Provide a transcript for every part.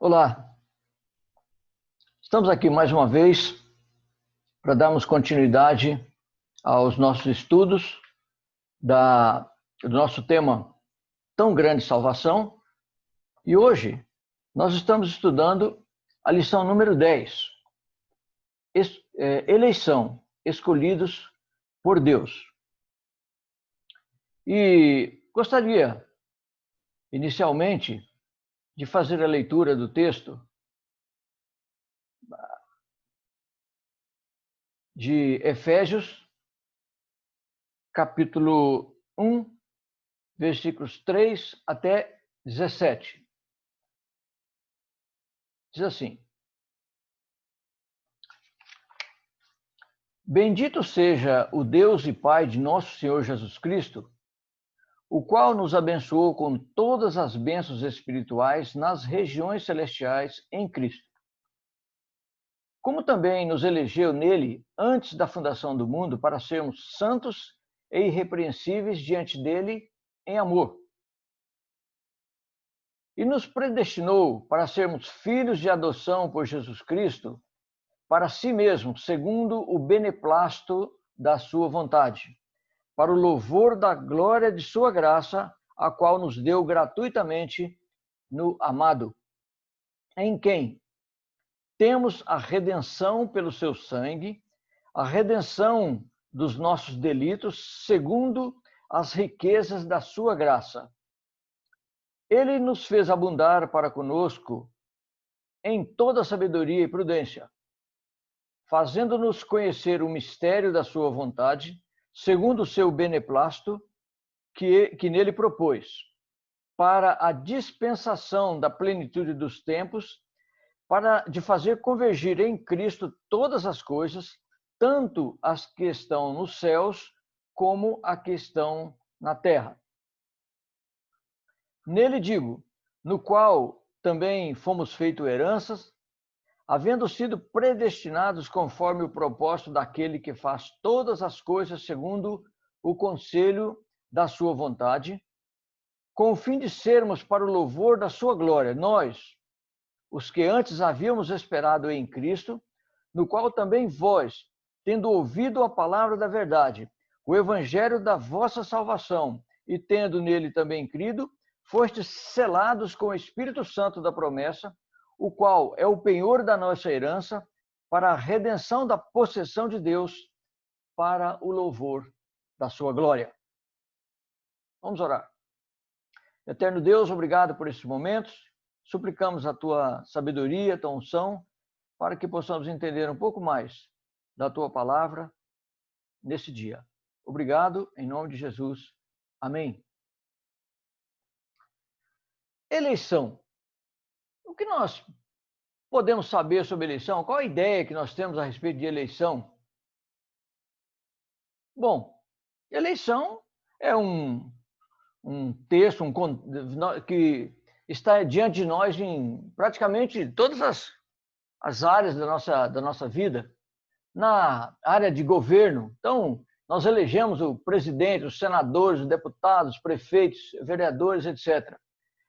Olá, estamos aqui mais uma vez para darmos continuidade aos nossos estudos do nosso tema tão grande salvação. E hoje nós estamos estudando a lição número 10, eleição, escolhidos por Deus. E gostaria, inicialmente, de fazer a leitura do texto de Efésios, capítulo 1, versículos 3 até 17. Diz assim: Bendito seja o Deus e Pai de nosso Senhor Jesus Cristo, o qual nos abençoou com todas as bênçãos espirituais nas regiões celestiais em Cristo. Como também nos elegeu nele antes da fundação do mundo para sermos santos e irrepreensíveis diante dele em amor. E nos predestinou para sermos filhos de adoção por Jesus Cristo, para si mesmo, segundo o beneplácito da sua vontade, para o louvor da glória de sua graça, a qual nos deu gratuitamente no amado, em quem temos a redenção pelo seu sangue, a redenção dos nossos delitos, segundo as riquezas da sua graça. Ele nos fez abundar para conosco em toda sabedoria e prudência, fazendo-nos conhecer o mistério da sua vontade, segundo o seu beneplácito, que nele propôs, para a dispensação da plenitude dos tempos, de fazer convergir em Cristo todas as coisas, tanto as que estão nos céus, como as que estão na terra. Nele digo, no qual também fomos feitos heranças, havendo sido predestinados conforme o propósito daquele que faz todas as coisas segundo o conselho da sua vontade, com o fim de sermos para o louvor da sua glória, nós, os que antes havíamos esperado em Cristo, no qual também vós, tendo ouvido a palavra da verdade, o evangelho da vossa salvação, e tendo nele também crido, fostes selados com o Espírito Santo da promessa, o qual é o penhor da nossa herança, para a redenção da possessão de Deus, para o louvor da sua glória. Vamos orar. Eterno Deus, obrigado por esses momentos. Suplicamos a tua sabedoria, a tua unção, para que possamos entender um pouco mais da tua palavra nesse dia. Obrigado, em nome de Jesus. Amém. Eleição. O que nós podemos saber sobre eleição? Qual a ideia que nós temos a respeito de eleição? Bom, eleição é um texto que está diante de nós em praticamente todas as áreas da nossa vida. Na área de governo, então, nós elegemos o presidente, os senadores, os deputados, prefeitos, vereadores, etc.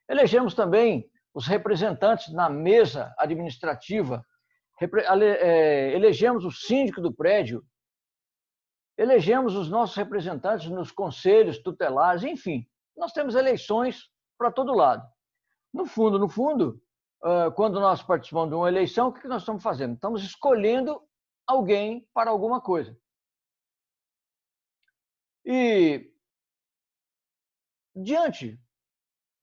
Elegemos também os representantes na mesa administrativa, elegemos o síndico do prédio, elegemos os nossos representantes nos conselhos tutelares, enfim, nós temos eleições para todo lado. No fundo, quando nós participamos de uma eleição, o que nós estamos fazendo? Estamos escolhendo alguém para alguma coisa. E, diante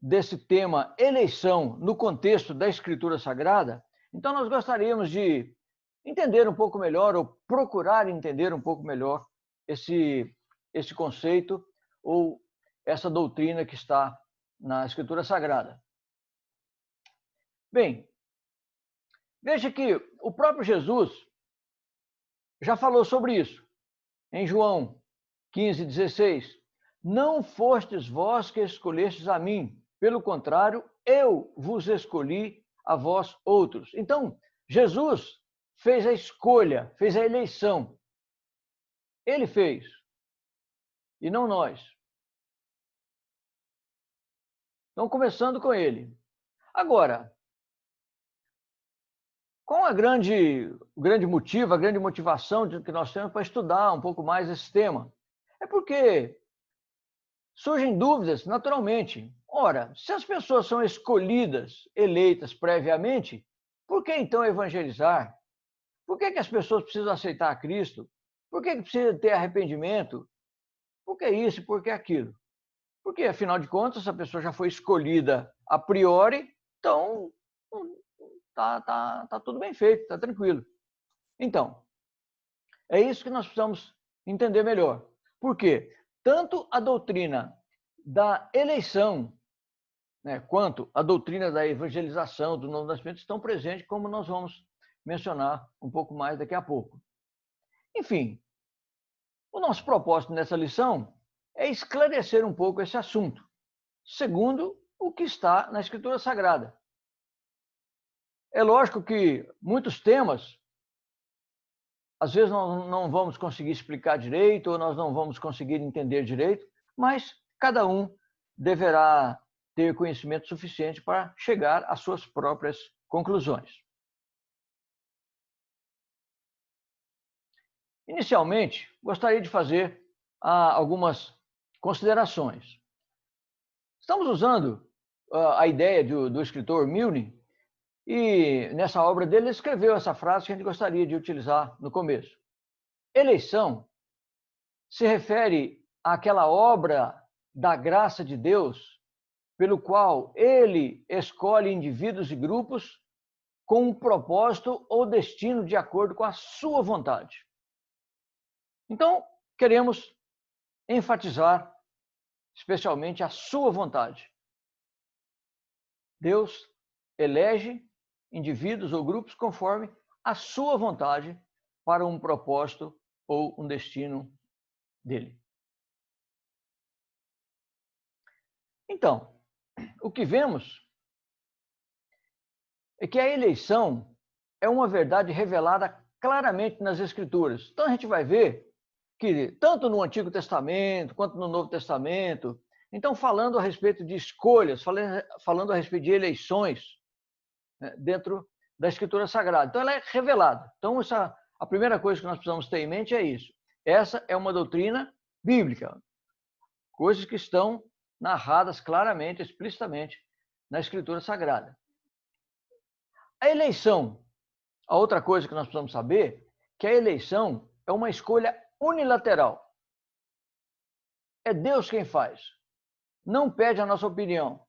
desse tema eleição no contexto da Escritura Sagrada, então nós gostaríamos de entender um pouco melhor, ou procurar entender um pouco melhor esse conceito ou essa doutrina que está na Escritura Sagrada. Bem, veja que o próprio Jesus já falou sobre isso. Em João 15:16, não fostes vós que escolhestes a mim, pelo contrário, eu vos escolhi a vós outros. Então, Jesus fez a escolha, fez a eleição. Ele fez, e não nós. Então, começando com ele. Agora, Qual o grande motivo, a grande motivação que nós temos para estudar um pouco mais esse tema? É porque surgem dúvidas naturalmente. Ora, se as pessoas são escolhidas, eleitas previamente, por que então evangelizar? Por que as pessoas precisam aceitar a Cristo? Por que precisa ter arrependimento? Por que isso? Por que aquilo? Porque, afinal de contas, a pessoa já foi escolhida a priori, então tá tudo bem feito, tá tranquilo. Então, é isso que nós precisamos entender melhor. Por quê? Tanto a doutrina da eleição, né, quanto a doutrina da evangelização, do novo nascimento, estão presentes, como nós vamos mencionar um pouco mais daqui a pouco. Enfim, o nosso propósito nessa lição é esclarecer um pouco esse assunto, segundo o que está na Escritura Sagrada. É lógico que muitos temas, às vezes nós não vamos conseguir explicar direito, ou nós não vamos conseguir entender direito, mas cada um deverá ter conhecimento suficiente para chegar às suas próprias conclusões. Inicialmente, gostaria de fazer algumas considerações. Estamos usando a ideia do escritor Milne, e nessa obra dele ele escreveu essa frase que a gente gostaria de utilizar no começo. Eleição se refere àquela obra da graça de Deus, pelo qual ele escolhe indivíduos e grupos com um propósito ou destino de acordo com a sua vontade. Então, queremos enfatizar especialmente a sua vontade. Deus elege indivíduos ou grupos conforme a sua vontade para um propósito ou um destino dele. Então, o que vemos é que a eleição é uma verdade revelada claramente nas Escrituras. Então, a gente vai ver que, tanto no Antigo Testamento quanto no Novo Testamento, então, falando a respeito de escolhas, falando a respeito de eleições, né, dentro da Escritura Sagrada. Então, ela é revelada. Então, a primeira coisa que nós precisamos ter em mente é isso. Essa é uma doutrina bíblica. Coisas que estão narradas claramente, explicitamente na Escritura Sagrada. A eleição, a outra coisa que nós precisamos saber, que a eleição é uma escolha unilateral. É Deus quem faz. Não pede a nossa opinião.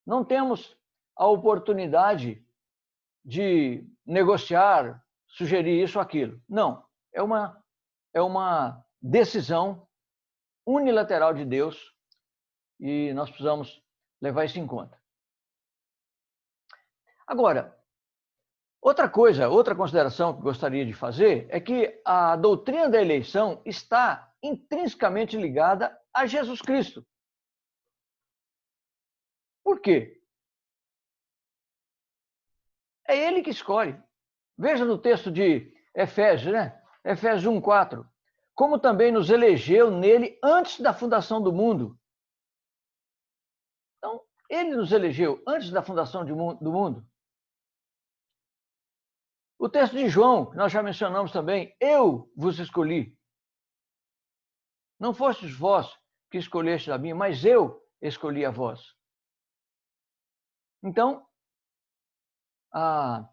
Não temos a oportunidade de negociar, sugerir isso ou aquilo. Não. É uma decisão unilateral de Deus e nós precisamos levar isso em conta. Agora, outra consideração que gostaria de fazer é que a doutrina da eleição está intrinsecamente ligada a Jesus Cristo. Por quê? É ele que escolhe. Veja no texto de Efésios, né? Efésios 1:4. Como também nos elegeu nele antes da fundação do mundo. Então, ele nos elegeu antes da fundação do mundo. O texto de João, que nós já mencionamos também, eu vos escolhi. Não fostes vós que escolhestes a mim, mas eu escolhi a vós. Então, a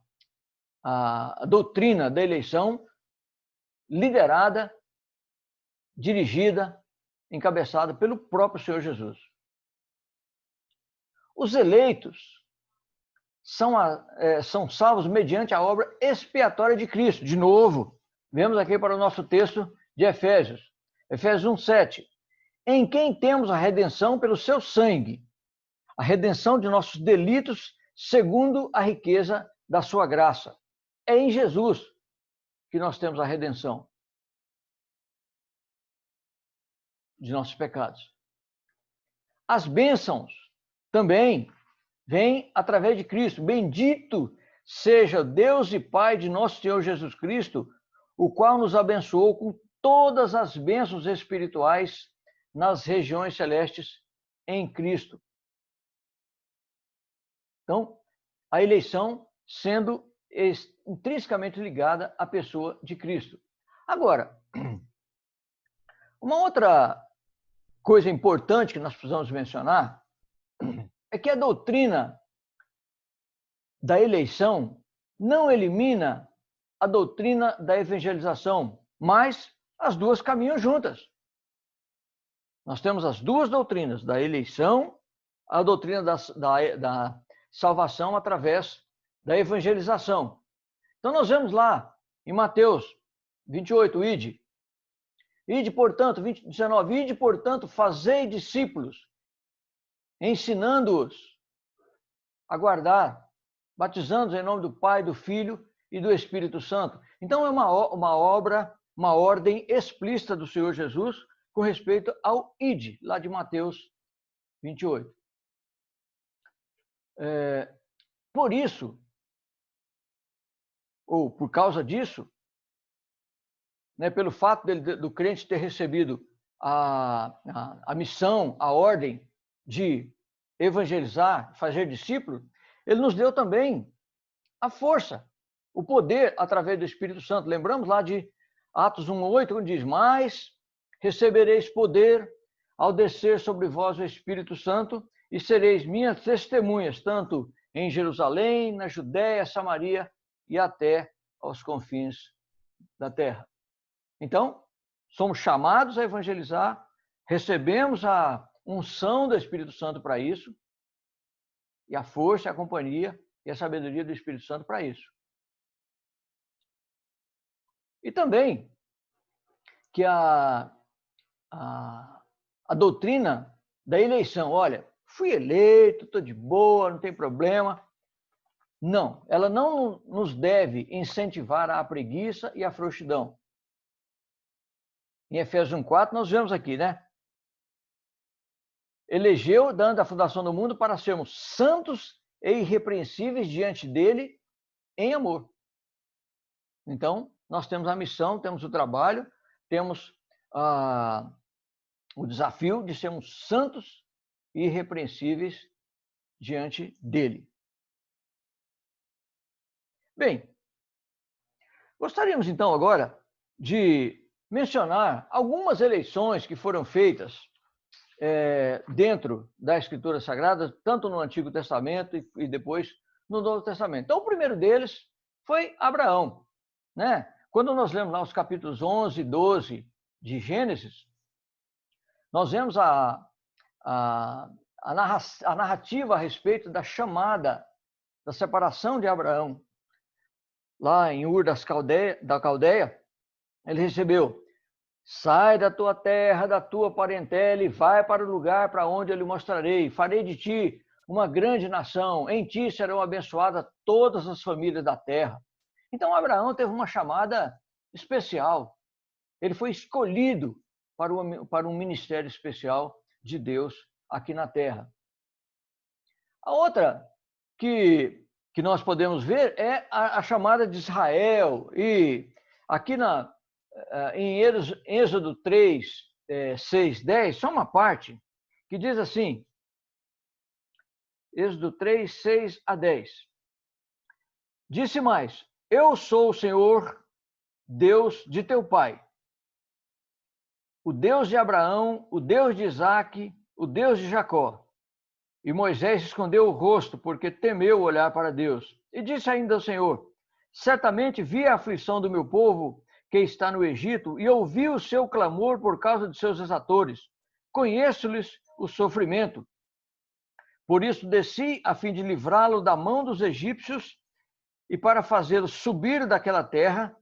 doutrina da eleição, liderada, dirigida, encabeçada pelo próprio Senhor Jesus. Os eleitos são salvos mediante a obra expiatória de Cristo. De novo, vemos aqui para o nosso texto de Efésios. Efésios 1:7. Em quem temos a redenção pelo seu sangue, a redenção de nossos delitos segundo a riqueza da sua graça. É em Jesus que nós temos a redenção de nossos pecados. As bênçãos também vêm através de Cristo. Bendito seja Deus e Pai de nosso Senhor Jesus Cristo, o qual nos abençoou com todas as bênçãos espirituais nas regiões celestes em Cristo. Então, a eleição sendo intrinsecamente ligada à pessoa de Cristo. Agora, uma outra coisa importante que nós precisamos mencionar é que a doutrina da eleição não elimina a doutrina da evangelização, mas as duas caminham juntas. Nós temos as duas doutrinas, da eleição, a doutrina da salvação através da evangelização. Então, nós vemos lá em Mateus 28, ide, portanto, 19, ide, portanto, fazei discípulos, ensinando-os a guardar, batizando-os em nome do Pai, do Filho e do Espírito Santo. Então, é uma ordem explícita do Senhor Jesus com respeito ao ide, lá de Mateus 28. Por isso, ou por causa disso, né, pelo fato do crente ter recebido a missão, a ordem de evangelizar, fazer discípulo, ele nos deu também a força, o poder através do Espírito Santo. Lembramos lá de Atos 1:8, onde diz: mas recebereis poder ao descer sobre vós o Espírito Santo e sereis minhas testemunhas, tanto em Jerusalém, na Judéia, Samaria e até aos confins da terra. Então, somos chamados a evangelizar, recebemos a unção do Espírito Santo para isso, e a força, a companhia e a sabedoria do Espírito Santo para isso. E também que a doutrina da eleição, olha, fui eleito, estou de boa, não tem problema. Não, ela não nos deve incentivar à preguiça e à frouxidão. Em Efésios 1:4, nós vemos aqui, né? Elegeu, dando a fundação do mundo, para sermos santos e irrepreensíveis diante dele em amor. Então, nós temos a missão, temos o trabalho, temos o desafio de sermos santos e irrepreensíveis diante dele. Bem, gostaríamos então agora de mencionar algumas eleições que foram feitas dentro da Escritura Sagrada, tanto no Antigo Testamento e depois no Novo Testamento. Então, o primeiro deles foi Abraão, né? Quando nós lemos lá os capítulos 11 e 12 de Gênesis, nós vemos a narrativa a respeito da chamada, da separação de Abraão. Lá em Ur da Caldeia, ele recebeu: sai da tua terra, da tua parentela e vai para o lugar para onde eu lhe mostrarei. Farei de ti uma grande nação, em ti serão abençoadas todas as famílias da terra. Então, Abraão teve uma chamada especial. Ele foi escolhido para um ministério especial de Deus aqui na terra. A outra que nós podemos ver é a chamada de Israel. E aqui em Êxodo 3, 6, 10, só uma parte que diz assim, Êxodo 3, 6 a 10. Disse mais: eu sou o Senhor, Deus de teu pai, o Deus de Abraão, o Deus de Isaque, o Deus de Jacó. E Moisés escondeu o rosto, porque temeu olhar para Deus. E disse ainda ao Senhor: certamente vi a aflição do meu povo que está no Egito, e ouvi o seu clamor por causa de seus exatores. Conheço-lhes o sofrimento. Por isso desci a fim de livrá-lo da mão dos egípcios e para fazê-lo subir daquela terra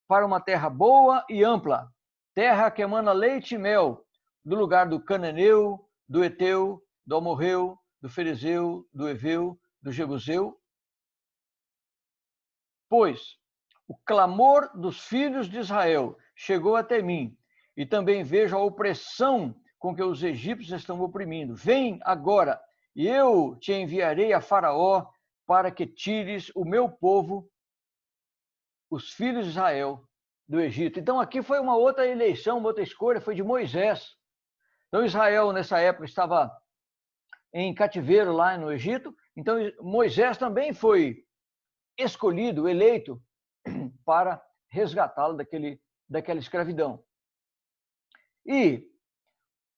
para uma terra boa e ampla, terra que emana leite e mel, do lugar do cananeu, do eteu, do amorreu, do ferezeu, do heveu, do jebuseu. Pois o clamor dos filhos de Israel chegou até mim, e também vejo a opressão com que os egípcios estão oprimindo. Vem agora, e eu te enviarei a Faraó para que tires o meu povo, os filhos de Israel, do Egito. Então aqui foi uma outra eleição, uma outra escolha, foi de Moisés. Então Israel nessa época estava em cativeiro lá no Egito, então Moisés também foi escolhido, eleito, para resgatá-lo daquela escravidão. E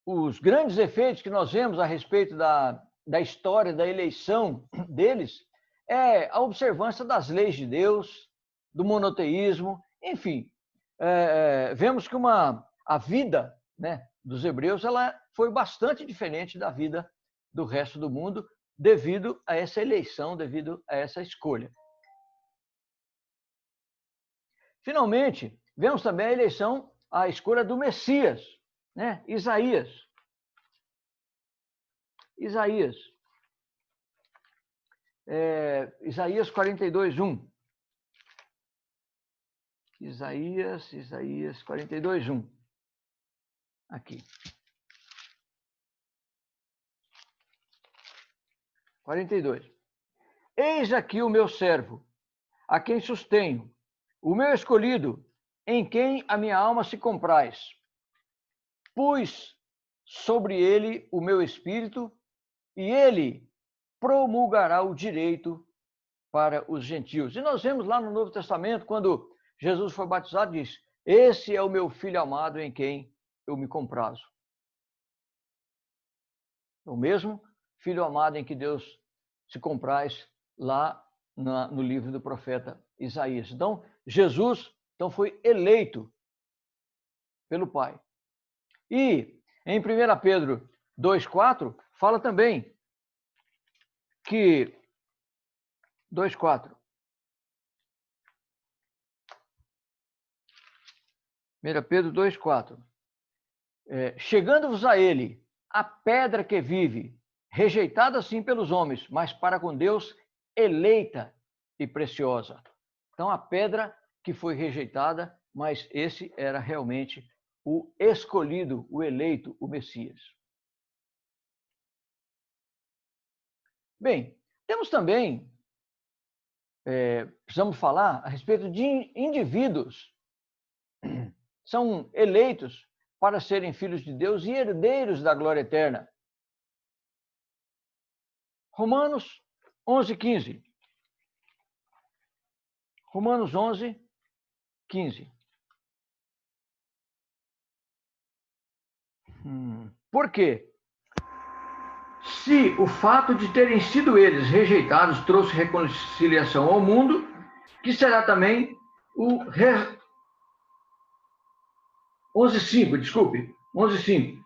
os grandes efeitos que nós vemos a respeito da história da eleição deles é a observância das leis de Deus, do monoteísmo, enfim. Vemos que a vida, né, dos hebreus ela foi bastante diferente da vida do resto do mundo devido a essa eleição, devido a essa escolha. Finalmente, vemos também a escolha do Messias, né? Isaías. Isaías 42:1. Isaías 42:1. Aqui. 42. Eis aqui o meu servo, a quem sustenho, o meu escolhido, em quem a minha alma se compraz. Pus sobre ele o meu espírito, e ele promulgará o direito para os gentios. E nós vemos lá no Novo Testamento, quando Jesus foi batizado, diz: esse é o meu filho amado em quem eu me comprazo. O mesmo filho amado em que Deus se compraz lá no livro do profeta Isaías. Então, Jesus foi eleito pelo Pai. E em 1 Pedro 2:4, fala também que 2:4. 1 Pedro 2:4. Chegando-vos a ele, a pedra que vive, rejeitada assim pelos homens, mas para com Deus eleita e preciosa. Então, a pedra que foi rejeitada, mas esse era realmente o escolhido, o eleito, o Messias. Bem, temos também, precisamos falar a respeito de indivíduos que são eleitos para serem filhos de Deus e herdeiros da glória eterna. Romanos 11:15. Romanos 11:15. Por quê? Se o fato de terem sido eles rejeitados trouxe reconciliação ao mundo, que será também o 11:5, desculpe, 11:5.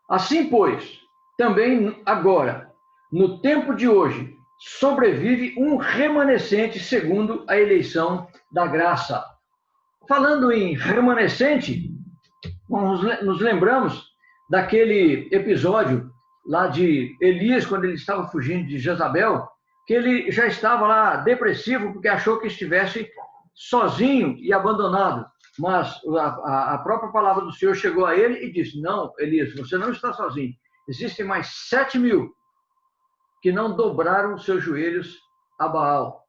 Assim, pois, também agora, no tempo de hoje, sobrevive um remanescente segundo a eleição da graça. Falando em remanescente, nos lembramos daquele episódio lá de Elias, quando ele estava fugindo de Jezabel, que ele já estava lá depressivo porque achou que estivesse sozinho e abandonado. Mas a própria palavra do Senhor chegou a ele e disse: não, Elias, você não está sozinho. Existem mais 7.000 que não dobraram os seus joelhos a Baal.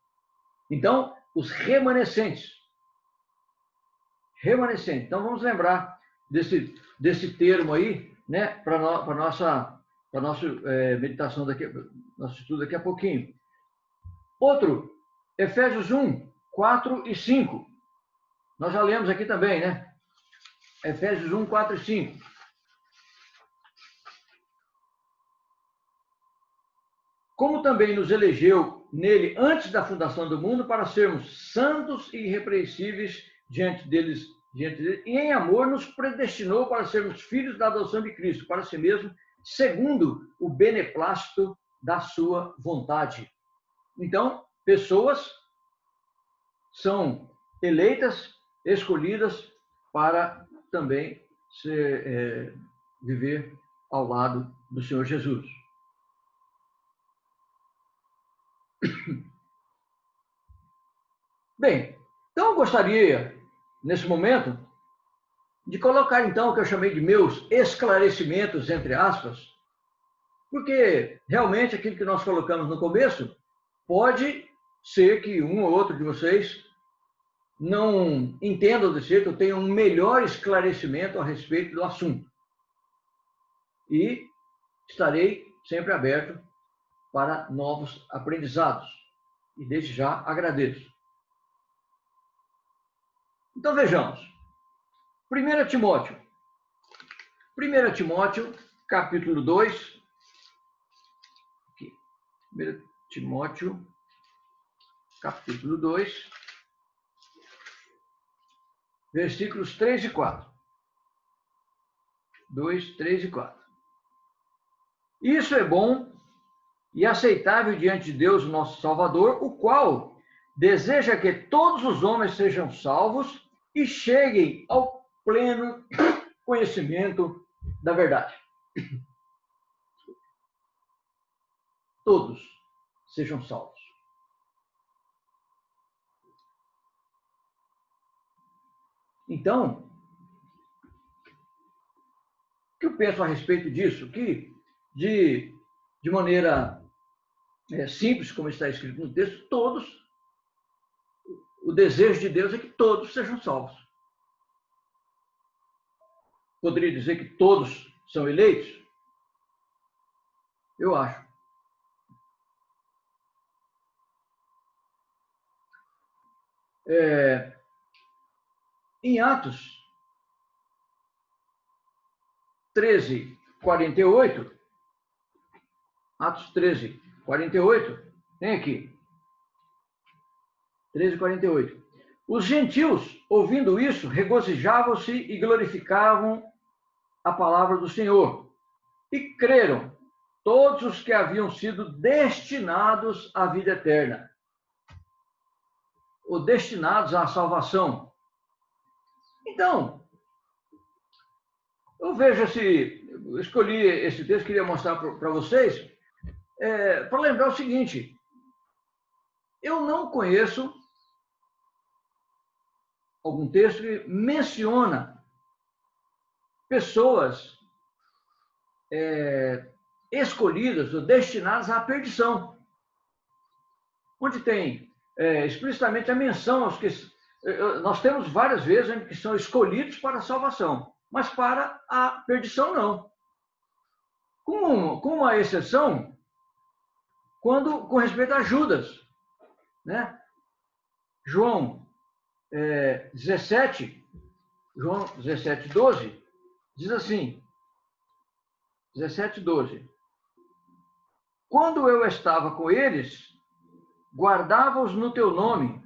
Então, os remanescentes. Então, vamos lembrar desse termo aí, né, para nossa meditação nosso estudo daqui a pouquinho. Outro, Efésios 1:4 e 5. Nós já lemos aqui também, né? Efésios 1:4 e 5. Como também nos elegeu nele antes da fundação do mundo para sermos santos e irrepreensíveis diante dele, e em amor nos predestinou para sermos filhos da adoção de Cristo, para si mesmo, segundo o beneplácito da sua vontade. Então, pessoas são eleitas, escolhidas para também viver ao lado do Senhor Jesus. Bem, então eu gostaria, nesse momento, de colocar então o que eu chamei de meus esclarecimentos, entre aspas, porque realmente aquilo que nós colocamos no começo, pode ser que um ou outro de vocês não entendam desse jeito, ou tenham um melhor esclarecimento a respeito do assunto. E estarei sempre aberto para novos aprendizados. E desde já agradeço. Então vejamos. 1 Timóteo. 1 Timóteo, capítulo 2. Aqui. 1 Timóteo, capítulo 2, versículos 3 e 4. 2, 3 e 4. Isso é bom e aceitável diante de Deus, nosso Salvador, o qual deseja que todos os homens sejam salvos e cheguem ao pleno conhecimento da verdade. Todos sejam salvos. Então, o que eu penso a respeito disso? Que, de maneira simples, como está escrito no texto, todos, o desejo de Deus é que todos sejam salvos. Poderia dizer que todos são eleitos? Eu acho. Em Atos 13, 48, Atos 13, 48, tem aqui. 13, 48. Os gentios, ouvindo isso, regozijavam-se e glorificavam a palavra do Senhor. E creram todos os que haviam sido destinados à vida eterna, ou destinados à salvação. Então, eu vejo eu escolhi esse texto, queria mostrar para vocês, para lembrar o seguinte: eu não conheço algum texto que menciona pessoas escolhidas ou destinadas à perdição, onde tem explicitamente a menção aos que nós temos várias vezes que são escolhidos para a salvação, mas para a perdição não. Com uma exceção, com respeito a Judas, né? João 17, 12, diz assim, 17, 12. Quando eu estava com eles, guardava-os no teu nome,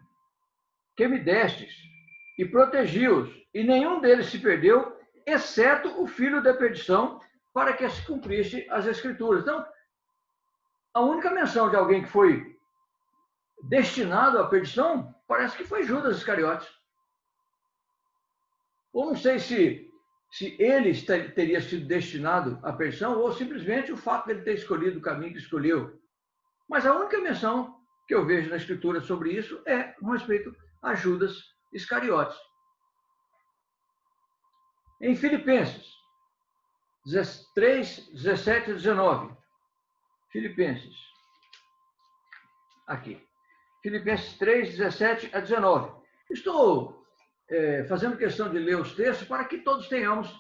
que me destes, e protegi-os, e nenhum deles se perdeu, exceto o filho da perdição, para que se cumprisse as Escrituras. Então, a única menção de alguém que foi destinado à perdição, parece que foi Judas Iscariotes. Ou não sei se ele teria sido destinado à perdição, ou simplesmente o fato de ele ter escolhido o caminho que escolheu. Mas a única menção que eu vejo na Escritura sobre isso é com respeito a Judas Iscariotes. Em Filipenses 3, 17 e 19. Filipenses. Aqui. Filipenses 3, 17 a 19. Estou fazendo questão de ler os textos para que todos tenhamos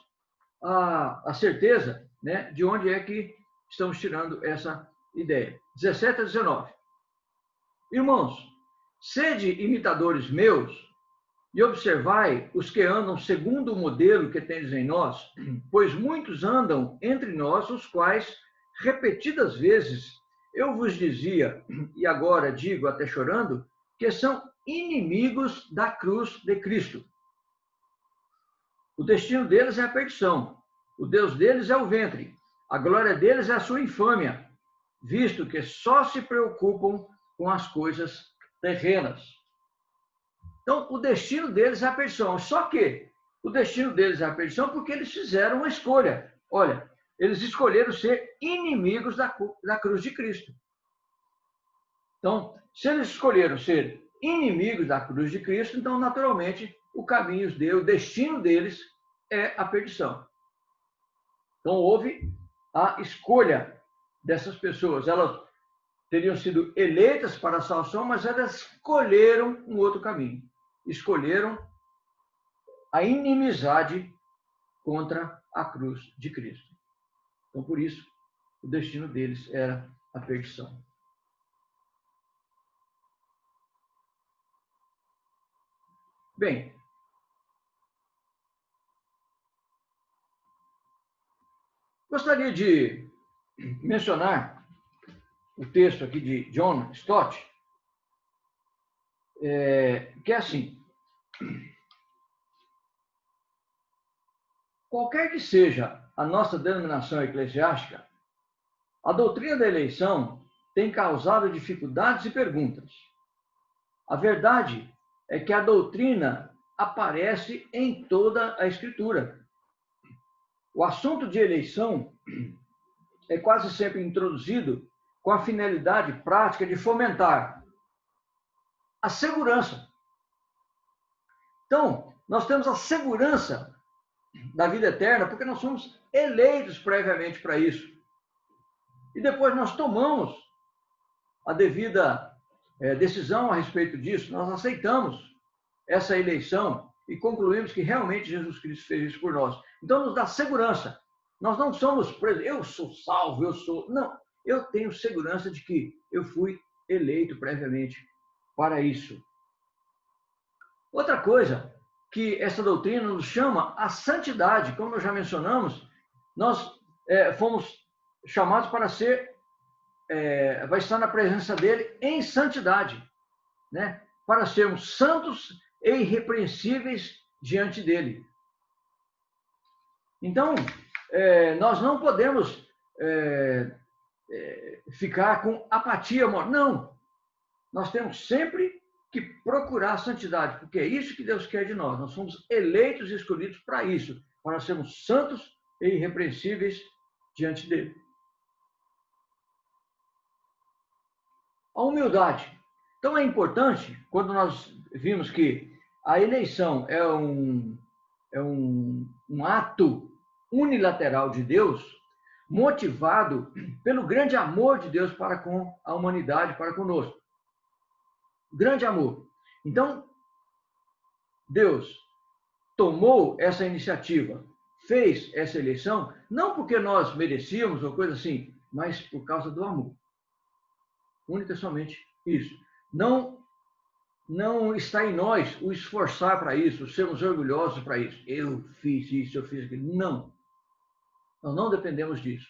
a certeza, né, de onde é que estamos tirando essa ideia. 17 a 19. Irmãos, sede imitadores meus e observai os que andam segundo o modelo que tendes em nós, pois muitos andam entre nós, os quais, repetidas vezes, eu vos dizia, e agora digo até chorando, que são inimigos da cruz de Cristo. O destino deles é a perdição, o Deus deles é o ventre, a glória deles é a sua infâmia, visto que só se preocupam com as coisas terrenas. Então, o destino deles é a perdição. Só que o destino deles é a perdição porque eles fizeram uma escolha. Olha, eles escolheram ser inimigos da cruz de Cristo. Então, se eles escolheram ser inimigos da cruz de Cristo, então, naturalmente, o destino deles é a perdição. Então, houve a escolha dessas pessoas. Elas teriam sido eleitas para a salvação, mas elas escolheram um outro caminho. Escolheram a inimizade contra a cruz de Cristo. Então, por isso, o destino deles era a perdição. Bem, gostaria de mencionar o texto aqui de John Stott, que é assim: qualquer que seja a nossa denominação eclesiástica, a doutrina da eleição tem causado dificuldades e perguntas. A verdade é que a doutrina aparece em toda a Escritura. O assunto de eleição é quase sempre introduzido com a finalidade prática de fomentar a segurança. Então, nós temos a segurança da vida eterna porque nós somos eleitos previamente para isso. E depois nós tomamos a devida decisão a respeito disso, nós aceitamos essa eleição e concluímos que realmente Jesus Cristo fez isso por nós. Então, nos dá segurança. Nós não somos, por exemplo, eu sou salvo, eu sou... Não, eu tenho segurança de que eu fui eleito previamente para isso. Outra coisa que essa doutrina nos chama a santidade. Como nós já mencionamos, nós fomos chamados para ser, vai estar na presença dele em santidade, né? Para sermos santos e irrepreensíveis diante dele. Então, nós não podemos ficar com apatia moral. Não, nós temos sempre que procurar a santidade, porque é isso que Deus quer de nós. Nós somos eleitos e escolhidos para isso, para sermos santos e irrepreensíveis diante dele. A humildade. Então é importante, quando nós vimos que a eleição é um ato unilateral de Deus, motivado pelo grande amor de Deus para com a humanidade, para conosco. Grande amor. Então, Deus tomou essa iniciativa, fez essa eleição, não porque nós merecíamos ou coisa assim, mas por causa do amor. Única e somente isso. Não está em nós o esforçar para isso, sermos orgulhosos para isso. Eu fiz isso, eu fiz aquilo. Não. Nós não dependemos disso.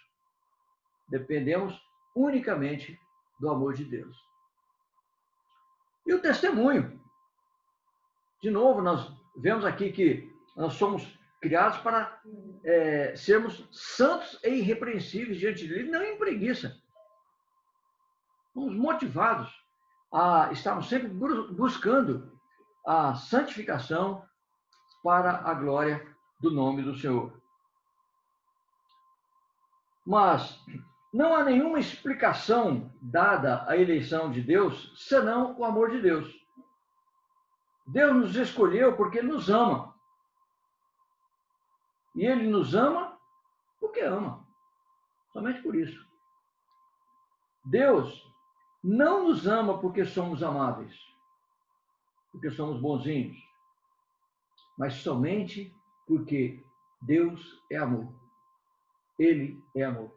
Dependemos unicamente do amor de Deus. E o testemunho. De novo, nós vemos aqui que nós somos criados para sermos santos e irrepreensíveis diante dele, não em preguiça. Somos motivados a estarmos sempre buscando a santificação para a glória do nome do Senhor. Mas não há nenhuma explicação dada à eleição de Deus, senão o amor de Deus. Deus nos escolheu porque Ele nos ama. E Ele nos ama porque ama. Somente por isso. Deus não nos ama porque somos amáveis, porque somos bonzinhos, mas somente porque Deus é amor. Ele é amor.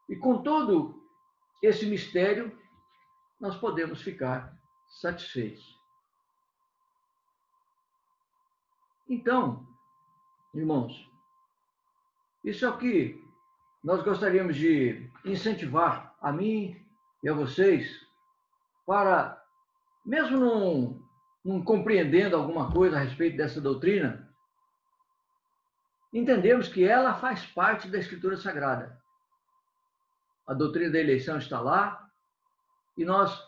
E com todo esse mistério, nós podemos ficar satisfeitos. Então, irmãos, isso é o que nós gostaríamos de incentivar a mim e a vocês para, mesmo não compreendendo alguma coisa a respeito dessa doutrina, entendemos que ela faz parte da Escritura Sagrada. A doutrina da eleição está lá e nós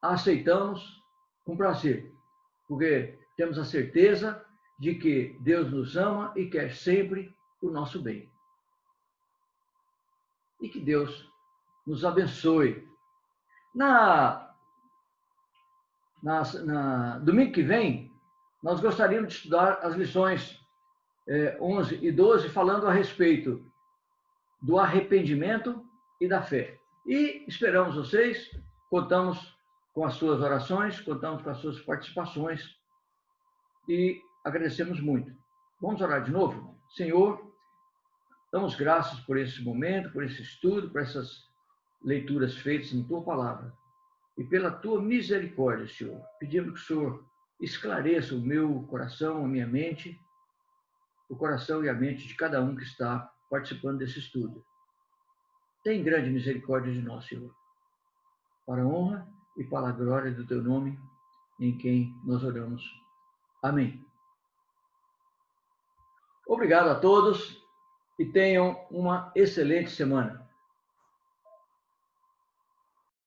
a aceitamos com prazer, porque temos a certeza de que Deus nos ama e quer sempre o nosso bem. E que Deus nos abençoe. Domingo que vem, nós gostaríamos de estudar as lições 11 e 12, falando a respeito do arrependimento e da fé. E esperamos vocês, contamos com as suas orações, contamos com as suas participações e agradecemos muito. Vamos orar de novo? Senhor, damos graças por esse momento, por esse estudo, por essas leituras feitas em Tua Palavra. e pela tua misericórdia, Senhor. Pedimos que o Senhor esclareça o meu coração, a minha mente, o coração e a mente de cada um que está participando desse estudo. Tem grande misericórdia de nós, Senhor, para a honra e para a glória do teu nome, em quem nós oramos. Amém. Obrigado a todos e tenham uma excelente semana.